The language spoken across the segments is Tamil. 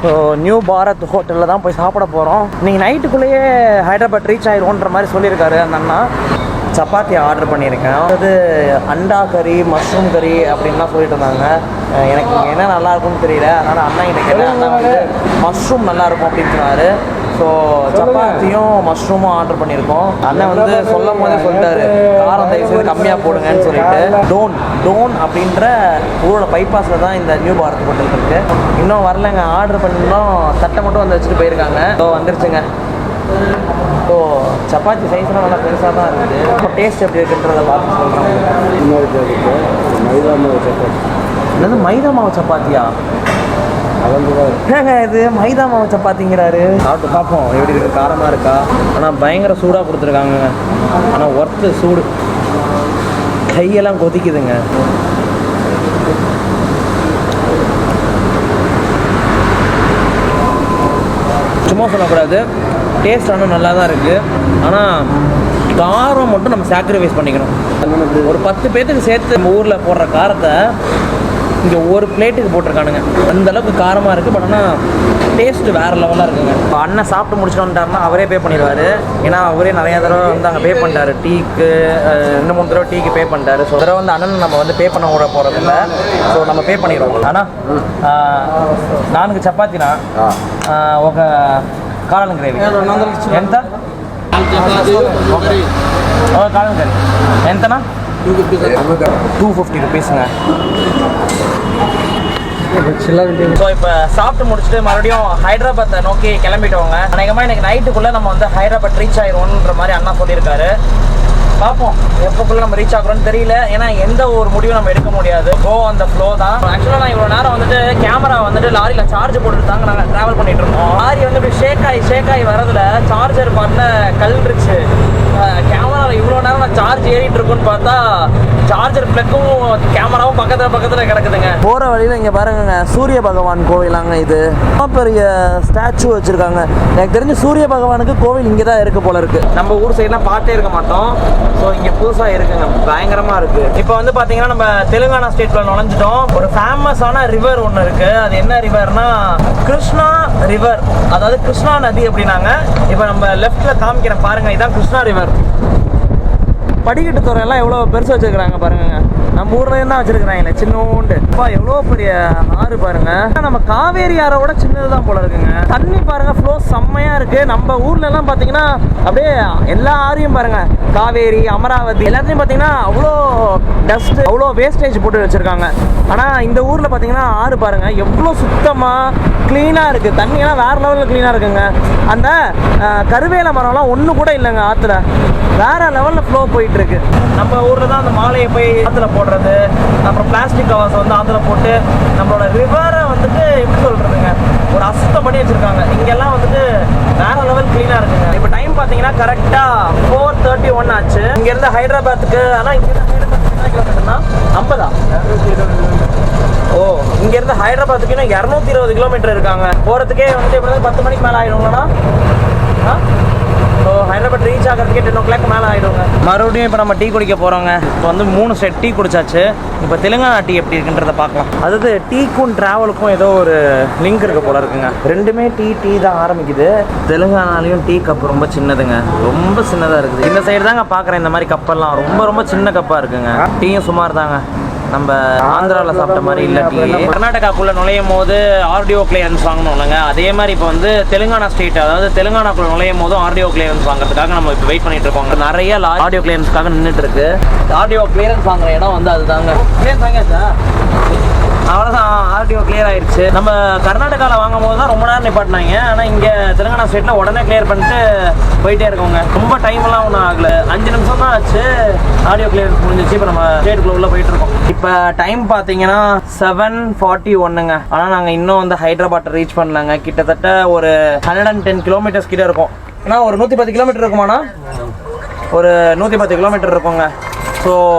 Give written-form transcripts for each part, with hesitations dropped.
ஸோ நியூ பாரத் ஹோட்டலில் தான் போய் சாப்பிட போகிறோம். நீங்கள் நைட்டுக்குள்ளேயே ஹைதராபாத் ரீச் ஆகிடுவோன்ற மாதிரி சொல்லியிருக்காரு அந்த அண்ணா. சப்பாத்தி ஆர்டர் பண்ணியிருக்கேன். அதாவது அண்டா கறி, மஷ்ரூம் கறி அப்படின்லாம் சொல்லிட்டு இருந்தாங்க. எனக்கு என்ன நல்லாயிருக்கும்னு தெரியல. அதனால் அண்ணா கிட்ட கேட்டேன். அண்ணா வந்து மஷ்ரூம் நல்லாயிருக்கும் அப்படின்னு சொன்னார். ஸோ சப்பாத்தியும் மஷ்ரூமும் ஆர்டர் பண்ணியிருக்கோம். அண்ணன் வந்து சொல்லும் போதே சொல்லிட்டாரு, காரம் தயவுசெய்து கம்மியாக போடுங்கன்னு சொல்லிட்டு. டோன் அப்படின்ற ஊரோட பைபாஸில் தான் இந்த நியூ பாரத் ஹோட்டல் இருக்குது. இன்னும் வரலைங்க. ஆர்டர் பண்ணோம், தட்டை மட்டும் வந்து வச்சுட்டு போயிருக்காங்க. ஸோ வந்துருச்சுங்க. ஸோ சப்பாத்தி சைஸ்லாம் நல்லா பெருசாக தான் இருக்குது. இப்போ டேஸ்ட் எப்படி இருக்குன்றதை பார்த்து சொல்கிறேன். மைதா மாவு சப்பாத்தி. என்னது மைதா மாவு சப்பாத்தியா? ஏங்க இது மைதா மாவு சப்பாத்திங்கிறாரு. சாப்பிட்டு பார்ப்போம் எப்படி இருக்குது, காரமாக இருக்கா. ஆனால் பயங்கர சூடாக கொடுத்துருக்காங்க. ஆனால் ஒர்த்து சூடு, கையெல்லாம் கொதிக்குதுங்க. சும்மா சொல்லக்கூடாது, டேஸ்ட் ஆனால் நல்லா தான் இருக்குது. ஆனால் காரம் மட்டும் நம்ம சாக்ரிஃபைஸ் பண்ணிக்கணும். ஒரு 10 பேர்த்துக்கு சேர்த்து நம்ம ஊரில் போடுற காரத்தை இங்கே ஒரு பிளேட்டுக்கு போட்டிருக்கானுங்க. அந்தளவுக்கு காரமாக இருக்குது. பட் ஆனால் டேஸ்ட்டு வேறு லெவலாக இருக்குங்க. இப்போ அண்ணன் சாப்பிட்டு முடிச்சுட்டு வந்துட்டாருன்னா அவரே பே பண்ணிடுவார். ஏன்னா அவரே நிறையா தடவை வந்து அங்கே பே பண்ணிட்டாரு. டீக்கு 2-3 தடவை டீக்கு பே பண்ணிட்டாரு. ஸோ தடவை வந்து அண்ணன் நம்ம வந்து பே பண்ண விட போகிறதில்ல. ஸோ நம்ம பே பண்ணிடுவோம். ஆனால் 4 చపాతీనా ఒక కాలం గ్రేవీ ఎంత? కాలం కర్రీ ఎంతనా? 250 రూపీస్ங்க. ஸோ இப்போ சாப்பிட்டு முடிச்சுட்டு மறுபடியும் ஹைதராபாத்தை நோக்கி கிளம்பிட்டோங்க. அநேகமாக எனக்கு நைட்டுக்குள்ளே நம்ம வந்து ஹைதராபாத் ரீச் ஆகிடுவோன்ற மாதிரி அண்ணா சொல்லியிருக்காரு. பார்ப்போம் எப்போக்குள்ளே நம்ம ரீச் ஆகுறோன்னு தெரியல. ஏன்னா எந்த ஒரு முடிவும் நம்ம எடுக்க முடியாது. கோ அந்த ஃப்ளோ தான். ஆக்சுவலாக நான் இவ்வளோ நேரம் வந்துட்டு கேமரா வந்துட்டு லாரியில் சார்ஜ் போட்டுட்டு தாங்க நாங்கள் ட்ராவல் பண்ணிட்டு இருந்தோம். லாரி வந்து இப்படி ஷேக் ஆகி வரதுல சார்ஜர் பாட்டில் கல்றிச்சு. கேமராவில் இவ்வளோ நேரம் நான் சார்ஜ் ஏறிட்டு இருக்குன்னு பார்த்தா சார்ஜர் பிளக்கும் கேமராவும் பக்கத்தில் கிடக்குதுங்க. போகிற வழியில் இங்கே பாருங்க, சூரிய பகவான் கோவிலாங்க. இது ரொம்ப பெரிய ஸ்டாச்சு வச்சுருக்காங்க. எனக்கு தெரிஞ்சு சூரிய பகவானுக்கு கோவில் இங்கே தான் இருக்குது போல இருக்குது. நம்ம ஊர் சைட்லாம் பார்த்தே இருக்க மாட்டோம். ஸோ இங்கே புதுசாக இருக்குங்க, பயங்கரமாக இருக்குது. இப்போ வந்து பார்த்தீங்கன்னா நம்ம தெலுங்கானா ஸ்டேட்டில் நுழைஞ்சிட்டோம். ஒரு ஃபேமஸான ரிவர் ஒன்று இருக்குது. அது என்ன ரிவர்னா கிருஷ்ணா ரிவர், அதாவது கிருஷ்ணா நதி அப்படின்னாங்க. இப்போ நம்ம லெஃப்ட்டில் காமிக்கிறேன் பாருங்கள், இதுதான் கிருஷ்ணா ரிவர். படிக்கட்டு துறையெல்லாம் எவ்வளோ பெருசு வச்சுருக்குறாங்க பாருங்க. நம்ம ஊர்லேயும் தான் வச்சுருக்குறாங்க சின்னோண்டு. அப்பா எவ்வளோ பெரிய ஆறு பாருங்க. நம்ம காவேரி ஆறோட சின்னது தான் போல இருக்குங்க. தண்ணி பாருங்க, ஃப்ளோ செம்மையாக இருக்குது. நம்ம ஊர்லலாம் பார்த்தீங்கன்னா அப்படியே எல்லா ஆறையும் பாருங்க, காவேரி, அமராவதி எல்லாத்தையும் பார்த்தீங்கன்னா அவ்வளோ டஸ்ட்டு, அவ்வளோ வேஸ்டேஜ் போட்டு வச்சுருக்காங்க. ஆனால் இந்த ஊரில் பார்த்தீங்கன்னா ஆறு பாருங்க எவ்வளோ சுத்தமாக க்ளீனாக இருக்குது. தண்ணியெல்லாம் வேறு லெவலில் க்ளீனாக இருக்குங்க. அந்த கருவேல மரம்லாம் ஒன்று கூட இல்லைங்க ஆற்றுல. வேறு லெவலில் ஃப்ளோ போயிட்டுருக்கு. நம்ம ஊரில் தான் அந்த மாலையை போய் ஆற்றுல போடுறது, அப்புறம் பிளாஸ்டிக் கவர்ஸ் வந்து ஆற்றுல போட்டு நம்மளோட ரிவரை வந்துட்டு எப்படி சொல்கிறதுங்க, ஒரு அசுத்தம் பண்ணி வச்சுருக்காங்க. இங்கெல்லாம் வந்துட்டு வேறு லெவல் க்ளீனாக இருக்குங்க. இப்போ டைம் பார்த்தீங்கன்னா கரெக்டாக 4:31 ஆச்சு இங்கேருந்து ஹைதராபாத்துக்கு. ஆனால் இங்கேருந்து ஹைதராபாத்துக்கு என்ன கிலோமீட்டர்னா 50. ஓ, இங்கேருந்து ஹைதராபாத்துக்கு இன்னும் 220 கிலோமீட்டர் இருக்காங்க. போகிறதுக்கே வந்துட்டு எப்படி 10 மணிக்கு மேலே ஆகிடுங்களா? ஸோ ஹைதராபாத் ரீச் ஆகிறதுக்கே 10 o'clock மேலே ஆகிடுங்க. மறுபடியும் இப்போ நம்ம டீ குடிக்க போகிறோங்க. இப்போ வந்து 3 செட் டீ குடிச்சாச்சு. இப்போ தெலுங்கானா டீ எப்படி இருக்குன்றதை பார்க்கலாம். அதாவது டீக்கும் ட்ராவலுக்கும் ஏதோ ஒரு லிங்க் இருக்க போல இருக்குங்க. ரெண்டுமே டீ தான் ஆரம்பிக்குது. தெலுங்கானாலையும் டீ கப் ரொம்ப சின்னதுங்க, ரொம்ப சின்னதாக இருக்குது. இந்த சைடு தாங்க பார்க்குறேன் இந்த மாதிரி கப்பெல்லாம் ரொம்ப சின்ன கப்பாக இருக்குங்க. டீயும் சுமார் தாங்க, நம்ம ஆந்திராவில் சாப்பிட்ட மாதிரி இல்லை டீ. கர்நாடகாக்குள்ளே நுழையும் போது ஆர்டிஓ கிளியரன்ஸ் வாங்கணும் இல்லைங்க, அதே மாதிரி இப்போ வந்து தெலுங்கானா ஸ்டேட், அதாவது தெலுங்கானாக்குள்ளே நுழையும் போதும் ஆர்டிஓ கிளியரன்ஸ் வாங்குறதுக்காக நம்ம இப்போ வெயிட் பண்ணிட்டு இருக்கோம். நிறைய ஆர்டிஓ கிளியரன்ஸ்க்காக நின்றுட்டு இருக்கு. ஆர்டிஓ கிளியரன்ஸ் வாங்குற இடம் வந்து அதுதாங்க. கிளியரன்ஸ் வாங்கியாச்சா? அவ்வளோதான், ஆர்டிஓ கிளியர் ஆயிடுச்சு. நம்ம கர்நாடகாவில் வாங்கும் போது தான் ரொம்ப நேரம் நிப்பாட்டினாங்க. ஆனால் இங்கே தெலுங்கானா ஸ்டேட்டில் உடனே கிளியர் பண்ணிட்டு போயிட்டே இருக்கோங்க. ரொம்ப டைம்லாம் ஒன்றும் ஆகலை, 5 நிமிஷம் தான் ஆச்சு. ஆடியோ கிளியரன்ஸ் முடிஞ்சிச்சு. இப்போ நம்ம ஸ்டேட்டுக்குள்ள உள்ள போயிட்டு இருக்கோம். இப்போ டைம் பார்த்தீங்கன்னா 7:41ங்க. ஆனால் நாங்கள் இன்னும் வந்து ஹைதராபாத்தை ரீச் பண்ணலாங்க. கிட்டத்தட்ட ஒரு 110 கிலோமீட்டர்ஸ் கிட்ட இருக்கும். ஏன்னா ஒரு 110 கிலோமீட்டர் இருக்குமாண்ணா? ஒரு 110 கிலோமீட்டர் இருக்குங்க. ஸோ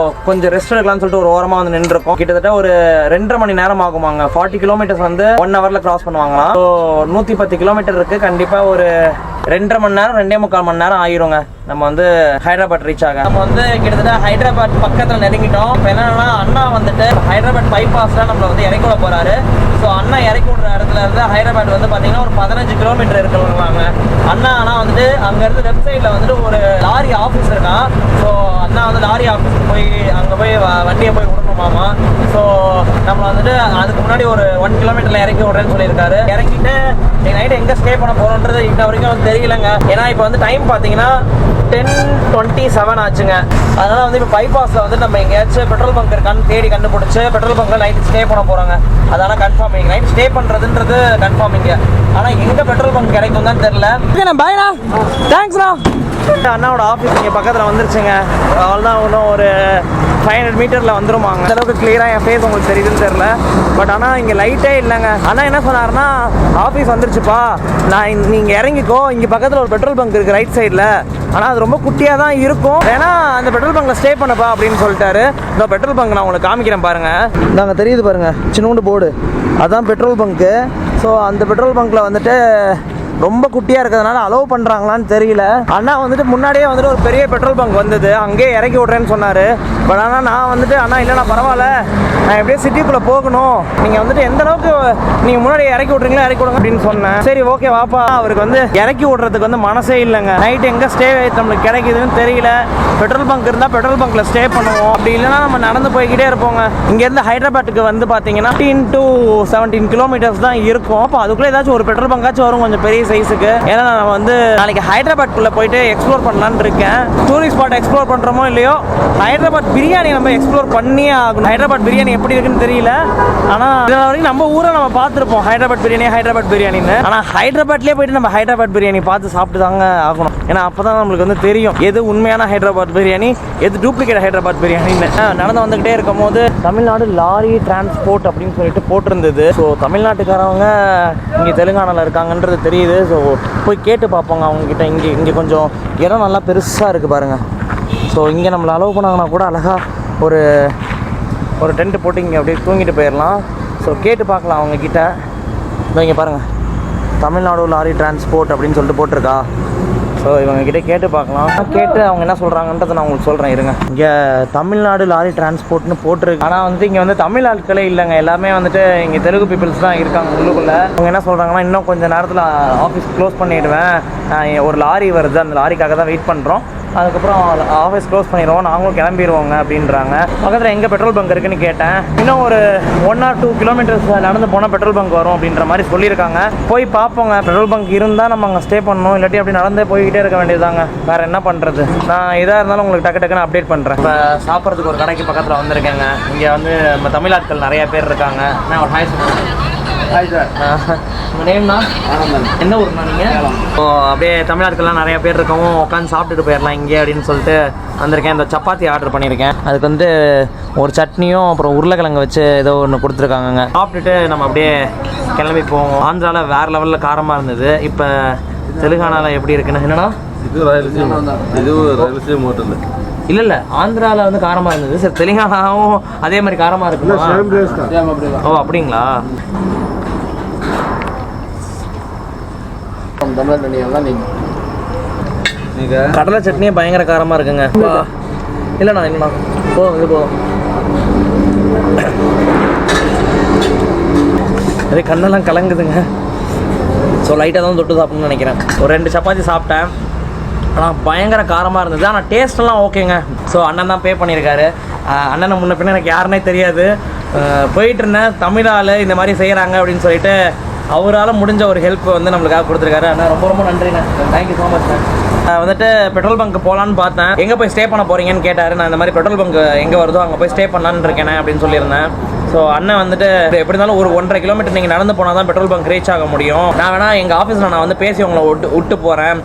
கொஞ்சம் ரெஸ்ட் எடுக்கலாம்னு சொல்லிட்டு ஒரு ஓரமாக வந்து நின்றுருக்கோம். கிட்டத்தட்ட ஒரு 2.5 மணி நேரம் ஆகுமாங்க. 40 கிலோமீட்டர்ஸ் வந்து 1 ஹவரில் கிராஸ் பண்ணுவாங்களாம். ஸோ 110 கிலோமீட்டர் இருக்குது. கண்டிப்பாக ஒரு 2.5 மணி நேரம் 2.25 மணி நேரம் ஆயிருங்க நம்ம வந்து ஹைதராபாத் ரீச் ஆக. நம்ம வந்து கிட்டத்தட்ட ஹைதராபாத் பக்கத்தில் நெருங்கிட்டோம். இப்போ என்னன்னா அண்ணா வந்துட்டு ஹைதராபாத் பைபாஸில் நம்மளை வந்து இறக்கி விட போகிறாரு. ஸோ அண்ணா இறக்கி விடுற இடத்துல இருந்து ஹைதராபாத் வந்து பார்த்தீங்கன்னா ஒரு 15 கிலோமீட்டர் இருக்குவாங்க. அண்ணா ஆனால் வந்துட்டு அங்கேருந்து லெஃப்ட் சைடில் வந்துட்டு ஒரு லாரி ஆஃபீஸ் இருக்கான். ஸோ அண்ணா வந்து லாரி ஆஃபீஸுக்கு போய் அங்கே போய் வண்டியை போய் விடணுமாமா. ஸோ நம்ம வந்துட்டு அதுக்கு முன்னாடி ஒரு 1 கிலோமீட்டரில் இறக்கி விட்றேன்னு சொல்லியிருக்காரு. இறங்கிட்டு நைட்டு எங்கே ஸ்டே பண்ண போகிறோன்றது இன்ன வரைக்கும் வந்து தெரியலங்க. ஏன்னா இப்போ வந்து டைம் பார்த்தீங்கன்னா 10:27 ஆச்சுங்க. அதனால வந்து இப்போ பைபாஸில் வந்து நம்ம எங்கேயாச்சும் பெட்ரோல் பங்க் இருக்கான்னு தேடி கண்டுபிடிச்சி பெட்ரோல் பங்க்கில் நைட்டு ஸ்டே பண்ண போகிறாங்க. அதனால் கன்ஃபார்ம் நைட் ஸ்டே பண்ணுறதுன்றது கன்ஃபார்ம் இங்கே. ஆனால் எங்கே பெட்ரோல் பங்க் கிடைக்கும் தான் தெரியல. ஓகேண்ணா, பாய்ண்ணா, தேங்க்ஸ்ண்ணா. அண்ணாவோட ஆஃபீஸ் இங்கே பக்கத்தில் வந்துருச்சுங்க. அவ்வளோதான், இன்னும் ஒரு 500 மீட்டரில் வந்துருமாங்க. அந்த அளவுக்கு கிளியராக என் ஃபேஸ் உங்களுக்கு தெரியுதுன்னு தெரில. பட் ஆனால் இங்கே லைட்டே இல்லைங்க. அண்ணா என்ன சொன்னார்னா, ஆஃபீஸ் வந்துருச்சுப்பா, நீங்கள் இறங்கிக்கோ, இங்கே பக்கத்தில் ஒரு பெட்ரோல் பங்க் இருக்குது ரைட் சைடில், ஆனால் அது ரொம்ப குட்டியாக தான் இருக்கும், ஏன்னா அந்த பெட்ரோல் பங்கில் ஸ்டே பண்ணப்பா அப்படின்னு சொல்லிட்டாரு. இந்த பெட்ரோல் பங்க் நான் உங்களுக்கு காமிக்கிறேன் பாருங்கள். நாங்கள் தெரியுது பாருங்கள், சின்னோண்டு போர்டு, அதுதான் பெட்ரோல் பங்க்கு. ஸோ அந்த பெட்ரோல் பங்க்கில் வந்துட்டு ரொம்ப குட்டியாக இருக்கிறதுனால அலோவ் பண்ணுறாங்களான்னு தெரியல. அண்ணா வந்துட்டு முன்னாடியே வந்துட்டு ஒரு பெரிய பெட்ரோல் பங்க் வந்தது, அங்கேயே இறக்கி விட்றேன்னு சொன்னார். பட் ஆனால் நான் வந்துட்டு அண்ணா இல்லைண்ணா பரவாயில்ல, நான் எப்படியே சிட்டிக்குள்ளே போகணும், நீங்கள் வந்துட்டு எந்த அளவுக்கு நீங்கள் முன்னாடி இறக்கி விட்றீங்களோ இறக்கி விடுங்க அப்படின்னு சொன்னேன். சரி ஓகே வாப்பா. அவருக்கு வந்து இறக்கி விட்றதுக்கு வந்து மனசே இல்லைங்க. நைட்டு எங்கே ஸ்டே நம்மளுக்கு கிடைக்குதுன்னு தெரியல. பெட்ரோல் பங்க் இருந்தால் பெட்ரோல் பங்க்கில் ஸ்டே பண்ணுவோம், அப்படி இல்லைன்னா நம்ம நடந்து போய்கிட்டே இருப்போங்க. இங்கேருந்து ஹைதராபாத்துக்கு வந்து பார்த்தீங்கன்னா 15 to 17 கிலோமீட்டர்ஸ் தான் இருக்கும். அப்போ அதுக்குள்ளே ஏதாச்சும் ஒரு பெட்ரோல் பங்காச்சும் வரும் கொஞ்சம் பெரிய சைஸுக்கு. ஏன்னா நான் வந்து நாளைக்கு ஹைதராபாத்குள்ளே போயிட்டு எக்ஸ்ப்ளோர் பண்ணலான்னு இருக்கேன். டூரிஸ்ட் ஸ்பாட் எக்ஸ்ப்ளோர் பண்ணுறோமோ இல்லையோ, ஹைதராபாத் பிரியாணி நம்ம எக்ஸ்ப்ளோர் பண்ணியே ஆகணும். ஹைதராபாத் பிரியாணி எப்படி இருக்குன்னு தெரியல, ஆனால் இதனால் வரைக்கும் நம்ம ஊரை நம்ம பார்த்துருப்போம் ஹைதராபாத் பிரியாணின்னு. ஆனால் ஹைதராபாத்லேயே போயிட்டு நம்ம ஹைதராபாத் பிரியாணி பார்த்து சாப்பிட்டு தாங்க ஆகணும். ஏன்னா அப்போ தான் நம்மளுக்கு வந்து தெரியும் எது உண்மையான ஹைதராபாத் பிரியாணி, எது டூப்ளிகேட் ஹைதராபாத் பிரியாணின்னு. நடந்து வந்துக்கிட்டே இருக்கும் போது தமிழ்நாடு லாரி டிரான்ஸ்போர்ட் அப்படின்னு சொல்லிட்டு போட்டிருந்தது. ஸோ தமிழ்நாட்டுக்காரவங்க இங்கே தெலுங்கானாவில் இருக்காங்கன்றது தெரியுது. ஸோ போய் கேட்டு பார்ப்போங்க அவங்கக்கிட்ட. இங்கே கொஞ்சம் இடம் நல்லா பெருசாக இருக்குது பாருங்கள். ஸோ இங்கே நம்மளை அலோவ் பண்ணாங்கன்னா கூட அழகாக ஒரு டென்ட்டு போட்டு இங்கே அப்படியே தூங்கிட்டு போயிடலாம். ஸோ கேட்டு பார்க்கலாம் அவங்கக்கிட்ட. இங்கே பாருங்கள், தமிழ்நாடு லாரி டிரான்ஸ்போர்ட் அப்படின்னு சொல்லிட்டு போட்டிருக்கா. ஸோ இவங்ககிட்ட கேட்டு பார்க்கலாம். கேட்டு அவங்க என்ன சொல்கிறாங்கன்றதை நான் உங்களுக்கு சொல்கிறேன் இருங்க. இங்கே தமிழ்நாடு லாரி டிரான்ஸ்போர்ட்னு போட்டிருக்கு. ஆனால் வந்து இங்கே வந்து தமிழ் ஆட்களே இல்லைங்க, எல்லாமே வந்துட்டு இங்கே தெலுங்கு பீப்புள்ஸ் தான் இருக்காங்க உள்ளுக்குள்ளே. அவங்க என்ன சொல்கிறாங்கன்னா, இன்னும் கொஞ்சம் நேரத்தில் ஆஃபீஸ் க்ளோஸ் பண்ணிவிடுவேன், ஒரு லாரி வருது, அந்த லாரிக்காக தான் வெயிட் பண்ணுறோம், அதுக்கப்புறம் ஆஃபீஸ் க்ளோஸ் பண்ணிடுவோம், நாங்களும் கிளம்பிடுவோங்க அப்படின்றாங்க. பக்கத்தில் எங்கே பெட்ரோல் பங்க் இருக்குன்னு கேட்டேன். இன்னும் ஒரு 1 or 2 கிலோமீட்டர்ஸ் நடந்து போனால் பெட்ரோல் பங்க் வரும் அப்படின்ற மாதிரி சொல்லியிருக்காங்க. போய் பார்ப்போங்க. பெட்ரோல் பங்க் இருந்தால் நம்ம அங்கே ஸ்டே பண்ணணும், இல்லாட்டி அப்படி நடந்தே போய்கிட்டே இருக்க வேண்டியதாங்க. வேறு என்ன பண்ணுறது. நான் எதாக இருந்தாலும் உங்களுக்கு டக்குன்னு அப்டேட் பண்ணுறேன். இப்போ சாப்பிட்றதுக்கு ஒரு கடைக்கு பக்கத்தில் வந்திருக்கேங்க. இங்கே வந்து நம்ம தமிழ் ஆட்கள் நிறையா பேர் இருக்காங்க. நான் ஒரு ஹாய் சொல்கிறேன். Hi sir. உங்கள் நேம்னா? என்ன ஊருண்ணா நீங்கள்? இப்போ அப்படியே தமிழ்நாட்டுக்கெல்லாம் நிறையா பேர் இருக்கவும் உட்காந்து சாப்பிட்டுட்டு போயிடலாம் இங்கே அப்படின்னு சொல்லிட்டு வந்திருக்கேன். இந்த சப்பாத்தி ஆர்டர் பண்ணியிருக்கேன். அதுக்கு வந்து ஒரு சட்னியும் அப்புறம் உருளைக்கிழங்கு வச்சு ஏதோ ஒன்று கொடுத்துருக்காங்க. சாப்பிட்டுட்டு நம்ம அப்படியே கிளம்பி போவோம். ஆந்திராவில் வேறு லெவலில் காரமாக இருந்தது. இப்போ தெலுங்கானாவில் எப்படி இருக்குன்னு என்னன்னா, இது ராயலசீமா ஹோட்டல் இல்லை ஆந்திராவில் வந்து காரமாக இருந்தது. சரி, தெலுங்கானாவும் அதே மாதிரி காரமாக இருக்குமா? ஓ அப்படிங்களா? கடலை சட்னியே பயங்கர காரமாக இருக்குங்க. இல்லைண்ணா இல்லைண்ணா போதும், இது போதும். அதே கண்ணெல்லாம் கலங்குதுங்க. ஸோ லைட்டாக தான் தொட்டு சாப்பிட்ணுன்னு நினைக்கிறேன். ஒரு 2 சப்பாத்தி சாப்பிட்டேன், ஆனால் பயங்கர காரமாக இருந்தது. ஆனால் டேஸ்ட்டெல்லாம் ஓகேங்க. ஸோ அண்ணன் தான் பே பண்ணியிருக்காரு. அண்ணனை முன்ன பின்ன எனக்கு யாருன்னே தெரியாது. போயிட்டு இருந்தேன், தமிழ் ஆள் இந்த மாதிரி செய்கிறாங்க அப்படின்னு சொல்லிட்டு அவரால் முடிஞ்ச ஒரு ஹெல்ப் வந்து நம்மளுக்காக கொடுத்துருக்காரு. அண்ணா ரொம்ப ரொம்ப நன்றிண்ணே. Thank you so much sir. வந்துட்டு பெட்ரோல் பங்க் போகலான்னு பார்த்தேன். எங்கே போய் ஸ்டே பண்ண போகிறீங்கன்னு கேட்டார். நான் இந்த மாதிரி பெட்ரோல் பங்க் எங்கே வருதோ அங்கே போய் ஸ்டே பண்ணலான்னு இருக்கேனே அப்படின்னு சொல்லியிருந்தேன். ஸோ அண்ணன் வந்துட்டு எப்படி இருந்தாலும் ஒரு 1.5 கிலோமீட்டர் நீங்கள் நடந்து போனால் தான் பெட்ரோல் பங்க் ரீச் ஆக முடியும். நான் வேணால் எங்கள் ஆஃபீஸில் நான் வந்து பேசி உங்களை விட்டு போகிறேன்,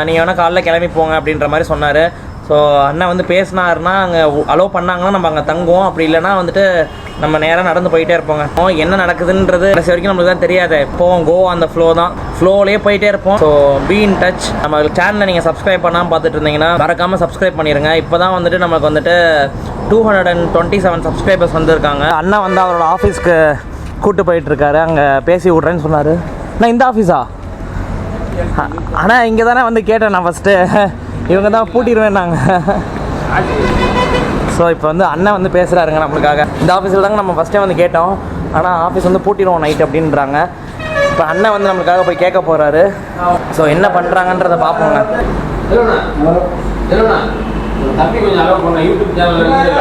நீங்கள் வேணால் காலைல கிளம்பி போங்க அப்படின்ற மாதிரி சொன்னார். ஸோ அண்ணன் வந்து பேசினாருன்னா அங்கே அலோவ் பண்ணாங்கன்னா நம்ம அங்கே தங்குவோம், அப்படி இல்லைனா வந்துட்டு நம்ம நேராக நடந்து போயிட்டே இருப்போங்க. என்ன நடக்குதுன்றது கடைசி வரைக்கும் நம்மளுக்கு தான் தெரியாது. போவோம், கோ அந்த ஃப்ளோ தான், ஃப்ளோலேயே போயிட்டே இருப்போம். So be in touch. நம்ம சேனலை நீங்கள் சப்ஸ்கிரைப் பண்ணாமல் பார்த்துட்டு இருந்தீங்கன்னா மறக்காமல் சப்ஸ்கிரைப் பண்ணிடுங்க. இப்போ தான் வந்துட்டு நமக்கு வந்துட்டு 227 சப்ஸ்கிரைபர்ஸ் வந்திருக்காங்க. அண்ணா வந்து அவரோட ஆஃபீஸ்க்கு கூப்பிட்டு போயிட்டுருக்காரு, அங்கே பேசி விட்றேன்னு சொன்னார். நான் இந்த ஆஃபீஸா ஆனால் இங்கே தானே வந்து கேட்டேன் நான் ஃபஸ்ட்டு, இவங்க தான் பூட்டிடுவேன் நாங்கள். ஸோ இப்போ வந்து அண்ணன் வந்து பேசுகிறாருங்க நம்மளுக்காக. இந்த ஆஃபீஸில் தாங்க நம்ம ஃபஸ்ட்டே வந்து கேட்டோம், ஆனால் ஆஃபீஸ் வந்து பூட்டிடுவோம் நைட் அப்படின்றாங்க. இப்போ அண்ணன் வந்து நம்மளுக்காக போய் கேட்க போகிறாரு. ஸோ என்ன பண்ணுறாங்கன்றதை பார்ப்போங்க. தம்பி கொஞ்சம் அலோவ் பண்ண யூடியூப் சேனலில்